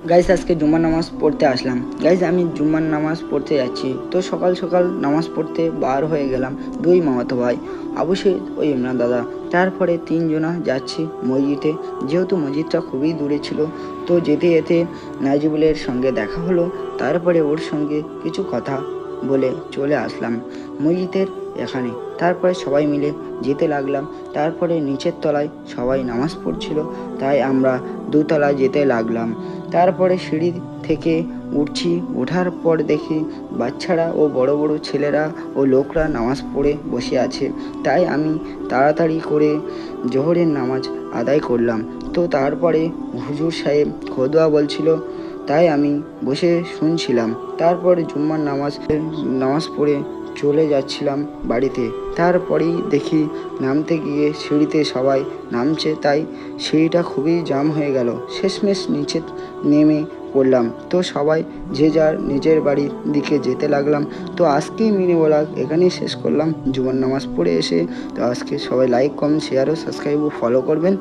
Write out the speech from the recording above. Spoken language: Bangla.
গাইস আজকে জুম্মার নামাজ পড়তে আসলাম। গাইস আমি জুম্মার নামাজ পড়তে যাচ্ছি, তো সকাল সকাল নামাজ পড়তে বার হয়ে গেলাম। দুই মামাতো ভাই আবু সৈদ ও ইমরান দাদা, তারপরে তিনজনা যাচ্ছি মসজিদে। যেহেতু মসজিদটা খুবই দূরে ছিল, তো যেতে যেতে নাজিবুলের সঙ্গে দেখা হলো। তারপরে ওর সঙ্গে কিছু কথা বলে চলে আসলাম মসজিদের এখানে। তারপরে সবাই মিলে যেতে লাগলাম। তারপরে নিচের তলায় সবাই নামাজ পড়ছিল, তাই আমরা দোতলায় যেতে লাগলাম। তারপরে সিঁড়ি থেকে উঠছি, ওঠার পর দেখি বাচ্চারা ও বড় বড় ছেলেরা ও লোকরা নামাজ পড়ে বসে আছে। তাই আমি তাড়াতাড়ি করে জোহরের নামাজ আদায় করলাম। তো তারপরে হুজুর সাহেব খোদবা বলছিল, তাই আমি বসে শুনছিলাম। তারপরে জুম্মার নামাজ পড়ে চলে যাচ্ছিলাম বাড়িতে। তারপরেই দেখি নামতে গিয়ে সিঁড়িতে সবাই নামছে, তাই সিঁড়িটা খুবই জাম হয়ে গেল। শেষমেশ নিচে নেমে পড়লাম। তো সবাই যে যার নিজের বাড়ির দিকে যেতে লাগলাম। তো আজকেই মিনি ব্লগ এখানেই শেষ করলাম জুমার নামাজ পড়ে এসে। তো আজকে সবাই লাইক, কমেন্ট, শেয়ার ও সাবস্ক্রাইব ও ফলো করবেন।